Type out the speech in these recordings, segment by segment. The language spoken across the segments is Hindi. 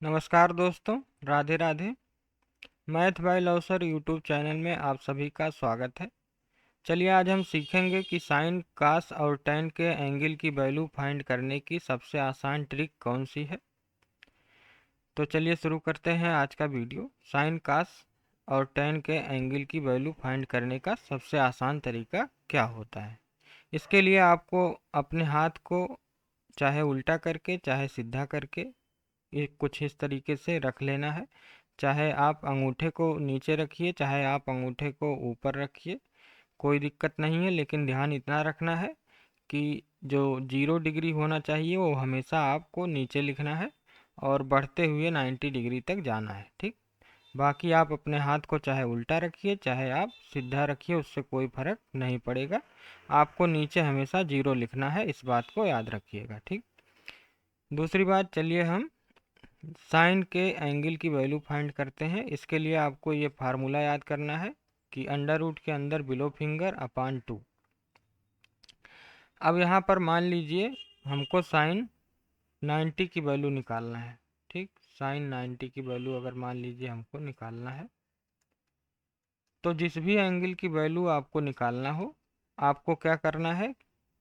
नमस्कार दोस्तों, Radhe Radhe. Math bye love sir YouTube channel में आप सभी का स्वागत है। चलिए आज हम सीखेंगे कि साइन, कास और टैन के एंगल की वैल्यू फाइंड करने की सबसे आसान ट्रिक कौन सी है। तो चलिए शुरू करते हैं आज का वीडियो। साइन, कास और टैन के एंगल की वैल्यू फाइंड करने का सबसे आसान तरीका क्या होता है। इसके लिए आपको अपने हाथ को चाहे उल्टा करके चाहे सीधा करके ये कुछ इस तरीके से रख लेना है। चाहे आप अंगूठे को नीचे रखिए, चाहे आप अंगूठे को ऊपर रखिए, कोई दिक्कत नहीं है। लेकिन ध्यान इतना रखना है कि जो 0 डिग्री होना चाहिए वो हमेशा आपको नीचे लिखना है और बढ़ते हुए 90 डिग्री तक जाना है। ठीक। बाकी आप अपने हाथ को चाहे उल्टा रखिए चाहे आप सीधा रखिए, उससे कोई फर्क नहीं पड़ेगा। आपको नीचे हमेशा 0 लिखना है, इस बात को याद रखिएगा। ठीक। दूसरी बात, चलिए हम साइन के एंगल की वैल्यू फाइंड करते हैं। इसके लिए आपको ये फार्मूला याद करना है कि अंडर रूट के अंदर बिलो फिंगर अपान 2। अब यहाँ पर मान लीजिए हमको साइन 90 की वैल्यू निकालना है। ठीक। साइन 90 की वैल्यू अगर मान लीजिए हमको निकालना है, तो जिस भी एंगल की वैल्यू आपको निकालना हो, आपको क्या करना है,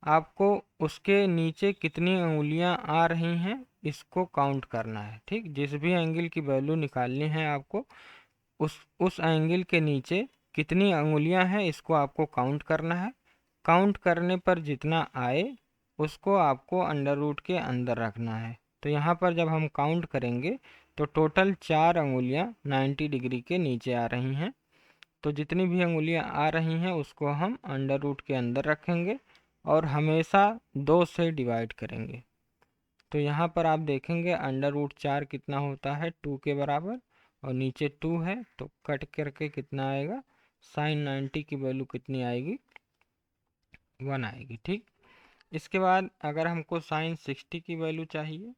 आपको उसके नीचे कितनी अंगुलियां आ रही हैं इसको काउंट करना है। ठीक। जिस भी एंगल की वैल्यू निकालनी है आपको, उस एंगल के नीचे कितनी अंगुलियां हैं इसको आपको काउंट करना है। काउंट करने पर जितना आए उसको आपको अंडर रूट के अंदर रखना है। तो यहाँ पर जब हम काउंट करेंगे तो टोटल 4 अंगुलियां 90 डिग्री के नीचे आ रही हैं। तो जितनी भी अंगुलियां आ रही हैं उसको हम अंडर रूट के अंदर रखेंगे और हमेशा 2 से डिवाइड करेंगे। तो यहाँ पर आप देखेंगे अंडर रूट 4 कितना होता है, 2 के बराबर, और नीचे 2 है तो कट करके कितना आएगा, साइन 90 की वैल्यू कितनी आएगी, 1 आएगी। ठीक। इसके बाद अगर हमको साइन 60 की वैल्यू चाहिए,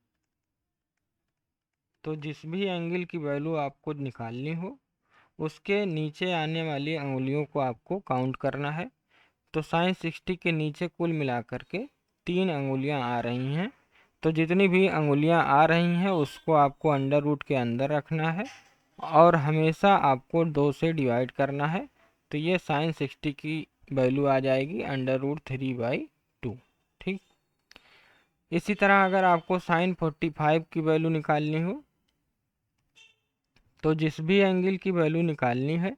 तो जिस भी एंगल की वैल्यू आपको निकालनी हो उसके नीचे आने वाली अंगुलियों को आपको काउंट करना है। तो साइन 60 के नीचे कुल मिलाकर के 3 अंगुलियां आ रही हैं। तो जितनी भी अंगुलियां आ रही हैं उसको आपको अंडर रूट के अंदर रखना है और हमेशा आपको 2 से डिवाइड करना है। तो ये साइन 60 की वैल्यू आ जाएगी अंडर रूट 3/2। ठीक। इसी तरह अगर आपको साइन 45 की वैल्यू निकालनी हो, तो जिस भी एंगल की वैल्यू निकालनी है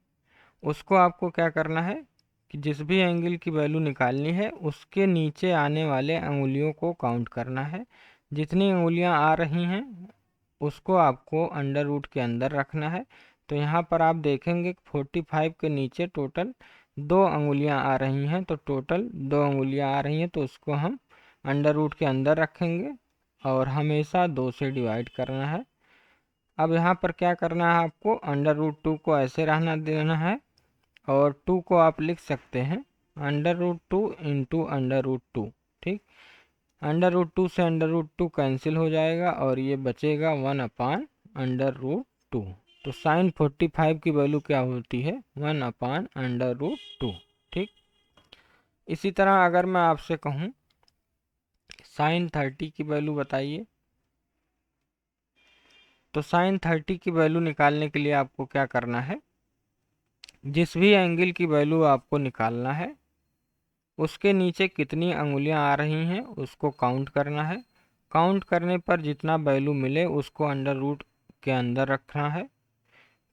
उसको आपको क्या करना है कि जिस भी एंगल की वैल्यू निकालनी है उसके नीचे आने वाले अंगुलियों को काउंट करना है। जितनी अंगुलियां आ रही हैं उसको आपको अंडर रूट के अंदर रखना है। तो यहाँ पर आप देखेंगे 45 के नीचे टोटल 2 अंगुलियां आ रही हैं। तो टोटल 2 अंगुलियां आ रही हैं तो उसको हम अंडर रूट के अंदर रखेंगे और हमेशा 2 से डिवाइड करना है। अब यहाँ पर क्या करना है, आपको अंडर रूट 2 को ऐसे रहना देना है और 2 को आप लिख सकते हैं under root 2 into under root 2। ठीक। अंडर रूट 2 से अंडर रूट 2 कैंसिल हो जाएगा और ये बचेगा 1/√2। तो साइन 45 की वैल्यू क्या होती है, 1/√2। ठीक। इसी तरह अगर मैं आपसे कहूँ साइन 30 की वैल्यू बताइए, तो साइन 30 की वैल्यू निकालने के लिए आपको क्या करना है, जिस भी एंगल की वैल्यू आपको निकालना है उसके नीचे कितनी अंगुलियां आ रही हैं उसको काउंट करना है। काउंट करने पर जितना वैल्यू मिले उसको अंडर रूट के अंदर रखना है।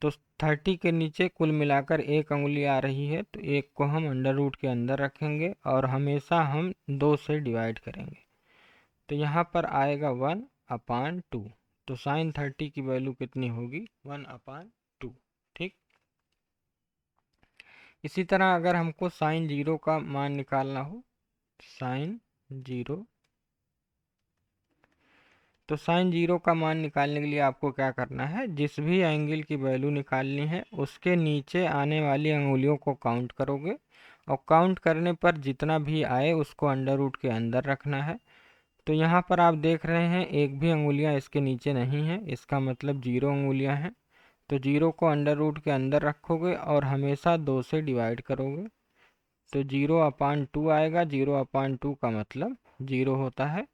तो 30 के नीचे कुल मिलाकर 1 अंगुली आ रही है तो 1 को हम अंडर रूट के अंदर रखेंगे और हमेशा हम 2 से डिवाइड करेंगे। तो यहाँ पर आएगा 1/2। तो साइन 30 की वैल्यू कितनी होगी, 1/2। ठीक। इसी तरह अगर हमको साइन 0 का मान निकालना हो, साइन 0, तो साइन 0 का मान निकालने के लिए आपको क्या करना है, जिस भी एंगल की वैल्यू निकालनी है उसके नीचे आने वाली अंगुलियों को काउंट करोगे और काउंट करने पर जितना भी आए उसको अंडर रूट के अंदर रखना है। तो यहाँ पर आप देख रहे हैं एक भी अंगुलियाँ इसके नीचे नहीं है, इसका मतलब 0 अंगुलियाँ हैं। तो 0 को अंडर रूट के अंदर रखोगे और हमेशा 2 से डिवाइड करोगे। तो 0/2 आएगा। 0/2 का मतलब 0 होता है।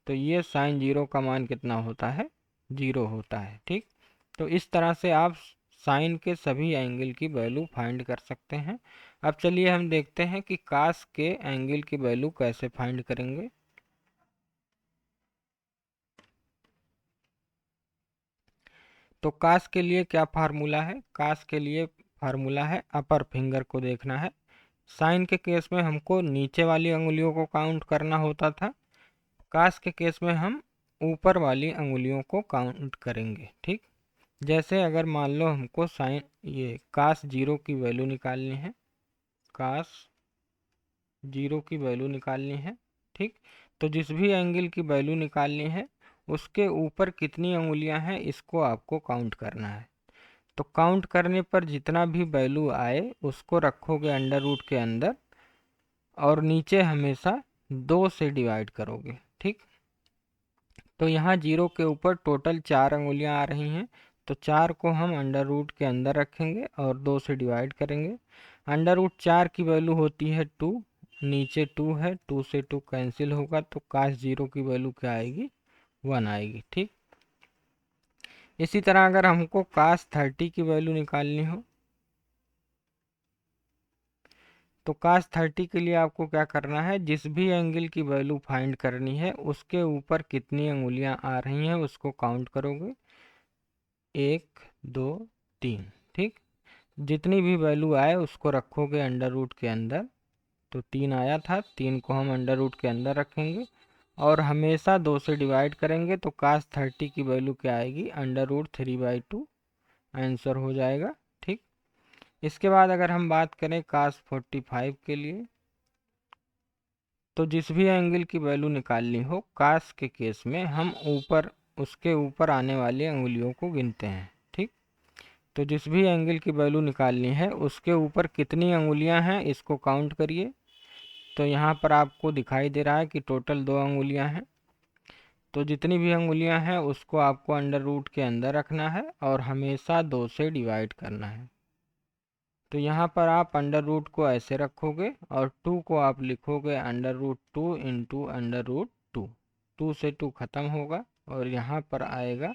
तो ये साइन 0 का मान कितना होता है, जीरो होता है। ठीक, तो इस तरह से आप साइन के सभी एंगल की वैल्यू फाइंड कर सकते हैं। अब चलिए हम देखते हैं कि कास के एंगल की वैल्यू कैसे फाइंड करेंगे। तो कास के लिए क्या फार्मूला है? कास के लिए फार्मूला है, अपर फिंगर को देखना है। साइन के केस में हमको नीचे वाली अंगुलियों को काउंट करना होता था, कास के केस में हम ऊपर वाली अंगुलियों को काउंट करेंगे। ठीक, जैसे अगर मान लो हमको साइन ये कास जीरो की वैल्यू निकालनी है, कास जीरो की वैल्यू निकालनी है। ठीक, तो जिस भी एंगल की वैल्यू निकालनी है उसके ऊपर कितनी अंगुलियां हैं इसको आपको काउंट करना है। तो काउंट करने पर जितना भी वैल्यू आए उसको रखोगे अंडर रूट के अंदर और नीचे हमेशा 2 से डिवाइड करोगे। ठीक, तो यहाँ जीरो के ऊपर टोटल 4 अंगुलियाँ आ रही हैं, तो 4 को हम अंडर रूट के अंदर रखेंगे और 2 से डिवाइड करेंगे। अंडर रूट 4 की वैल्यू होती है 2, नीचे 2 है, 2 से 2 कैंसिल होगा तो काश जीरो की वैल्यू क्या आएगी? 1 आएगी। ठीक, इसी तरह अगर हमको काश 30 की वैल्यू निकालनी हो तो काश 30 के लिए आपको क्या करना है, जिस भी एंगल की वैल्यू फाइंड करनी है उसके ऊपर कितनी अंगुलियां आ रही हैं उसको काउंट करोगे, 1 2 3। ठीक, जितनी भी वैल्यू आए उसको रखोगे अंडर रूट के अंदर। तो 3 आया था, 3 को हम अंडर रूट के अंदर रखेंगे और हमेशा 2 से डिवाइड करेंगे तो काश 30 की वैल्यू क्या आएगी? अंडर रूट 3/2 आंसर हो जाएगा। ठीक, इसके बाद अगर हम बात करें काश 45 के लिए, तो जिस भी एंगल की वैल्यू निकालनी हो काश के केस में हम ऊपर उसके ऊपर आने वाली अंगुलियों को गिनते हैं। ठीक, तो जिस भी एंगल की वैल्यू निकालनी है उसके ऊपर कितनी अंगुलियां हैं इसको काउंट करिए। तो यहाँ पर आपको दिखाई दे रहा है कि टोटल 2 अंगुलियां हैं, तो जितनी भी अंगुलियां हैं उसको आपको अंडर रूट के अंदर रखना है और हमेशा 2 से डिवाइड करना है। तो यहाँ पर आप अंडर रूट को ऐसे रखोगे और 2 को आप लिखोगे under root 2 into under root 2, 2 से 2 खत्म होगा और यहाँ पर आएगा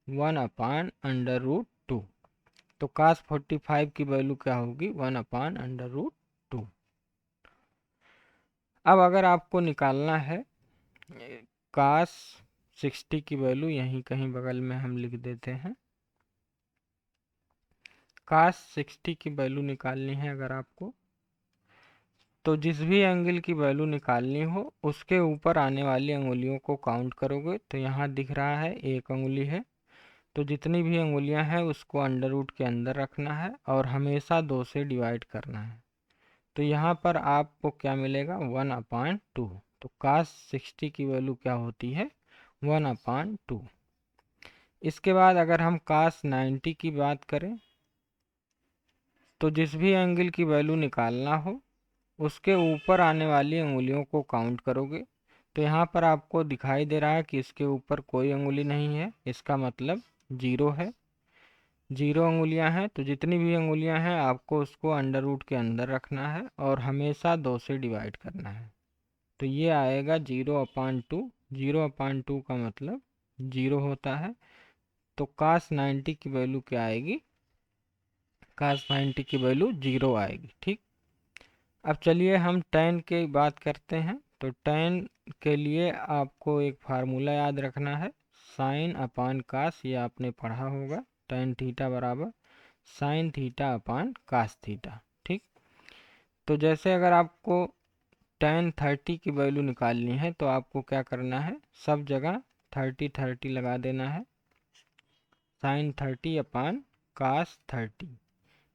1/√2। तो काश 45 की वैल्यू क्या होगी? 1/√2। अब अगर आपको निकालना है काश 60 की वैल्यू, यहीं कहीं बगल में हम लिख देते हैं, काश 60 की वैल्यू निकालनी है अगर आपको, तो जिस भी एंगल की वैल्यू निकालनी हो उसके ऊपर आने वाली अंगुलियों को काउंट करोगे। तो यहाँ दिख रहा है 1 अंगुली है, तो जितनी भी अंगुलियां हैं उसको अंडर रूट के अंदर रखना है और हमेशा 2 से डिवाइड करना है। तो यहाँ पर आपको क्या मिलेगा? 1/2। तो काश 60 की वैल्यू क्या होती है? 1/2। इसके बाद अगर हम काश 90 की बात करें, तो जिस भी एंगल की वैल्यू निकालना हो उसके ऊपर आने वाली अंगुलियों को काउंट करोगे। तो यहाँ पर आपको दिखाई दे रहा है कि इसके ऊपर कोई अंगुली नहीं है, इसका मतलब जीरो है, 0 अंगुलियां हैं। तो जितनी भी अंगुलियां हैं आपको उसको अंडर रूट के अंदर रखना है और हमेशा 2 से डिवाइड करना है। तो ये आएगा 0/2। 0/2 का मतलब 0 होता है। तो काश 90 की वैल्यू क्या आएगी? काश 90 की वैल्यू 0 आएगी। ठीक, अब चलिए हम tan की बात करते हैं। तो tan के लिए आपको एक फार्मूला याद रखना है, साइन अपान कास, ये आपने पढ़ा होगा, tan थीटा बराबर sine theta upon cos theta. ठीक, तो जैसे अगर आपको tan 30 की वैल्यू निकालनी है तो आपको क्या करना है, सब जगह 30 30 लगा देना है, साइन 30 अपान कास 30।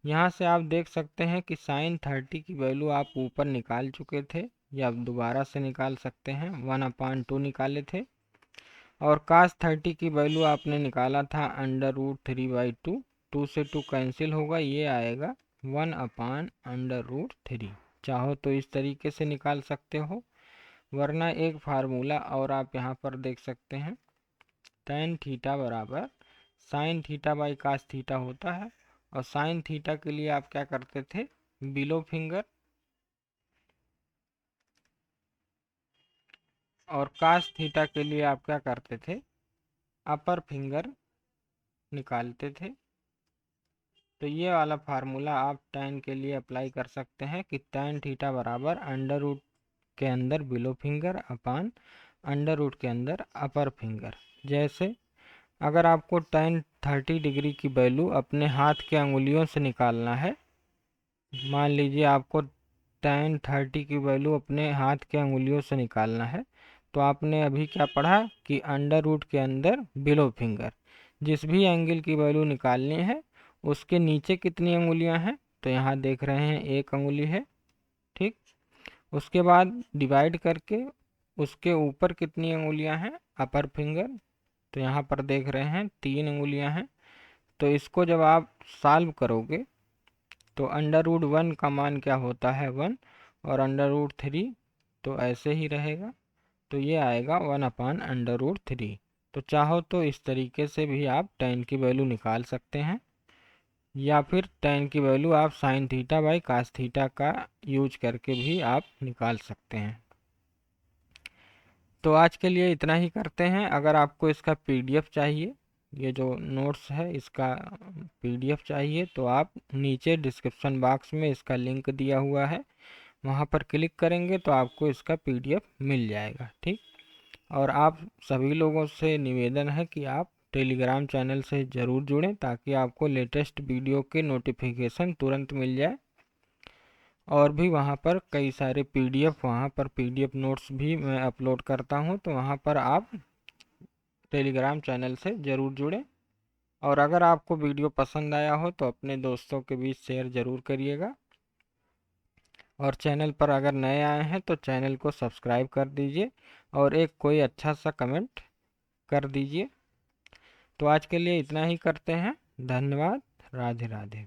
यहाँ से आप देख सकते हैं कि साइन 30 की वैल्यू आप ऊपर निकाल चुके थे या आप दोबारा से निकाल सकते हैं, 1/2 निकाले थे। और कास 30 की वैल्यू आपने निकाला था अंडर रूट 3/2, 2 से 2 कैंसिल होगा, ये आएगा 1/√3। चाहो तो इस तरीके से निकाल सकते हो, वरना एक फार्मूला और आप यहाँ पर देख सकते हैं, tan थीटा बराबर sine theta by cos theta होता है। और साइन थीटा के लिए आप क्या करते थे, बिलो फिंगर, और कास थीटा के लिए आप क्या करते थे, अपर फिंगर निकालते थे। तो ये वाला फार्मूला आप tan के लिए अप्लाई कर सकते हैं कि tan थीटा बराबर अंडर रूट के अंदर below finger upon under root के अंदर अपर फिंगर। जैसे अगर आपको tan 30 डिग्री की वैल्यू अपने हाथ के अंगुलियों से निकालना है, मान लीजिए आपको tan 30 की वैल्यू अपने हाथ के अंगुलियों से निकालना है, तो आपने अभी क्या पढ़ा कि अंडर रूट के अंदर बिलो फिंगर, जिस भी एंगल की वैल्यू निकालनी है उसके नीचे कितनी अंगुलियां हैं, तो यहाँ देख रहे हैं एक अंगुली है, ठीक। उसके बाद डिवाइड करके उसके ऊपर कितनी अंगुलियां हैं, अपर फिंगर, तो यहाँ पर देख रहे हैं 3 अंगुलियां हैं। तो इसको जब आप सॉल्व करोगे तो अंडर रूट 1 का मान क्या होता है 1, और अंडर रूट 3 तो ऐसे ही रहेगा, तो ये आएगा 1/√3। तो चाहो तो इस तरीके से भी आप tan की वैल्यू निकाल सकते हैं, या फिर tan की वैल्यू आप sin theta by cos theta का यूज करके भी आप निकाल सकते हैं। तो आज के लिए इतना ही करते हैं। अगर आपको इसका पीडीएफ चाहिए, ये जो नोट्स है इसका पीडीएफ चाहिए, तो आप नीचे डिस्क्रिप्शन बॉक्स में इसका लिंक दिया हुआ है, वहाँ पर क्लिक करेंगे तो आपको इसका पीडीएफ मिल जाएगा, ठीक। और आप सभी लोगों से निवेदन है कि आप टेलीग्राम चैनल से ज़रूर जुड़ें ताकि आपको लेटेस्ट वीडियो के नोटिफिकेशन तुरंत मिल जाए। और भी वहाँ पर कई सारे पीडीएफ, वहाँ पर पीडीएफ नोट्स भी मैं अपलोड करता हूँ, तो वहाँ पर आप टेलीग्राम चैनल से ज़रूर जुड़ें। और अगर आपको वीडियो पसंद आया हो तो अपने दोस्तों के बीच शेयर ज़रूर करिएगा। और चैनल पर अगर नए आए हैं तो चैनल को सब्सक्राइब कर दीजिए और एक कोई अच्छा सा कमेंट कर दीजिए। तो आज के लिए इतना ही करते हैं। धन्यवाद। राधे राधे।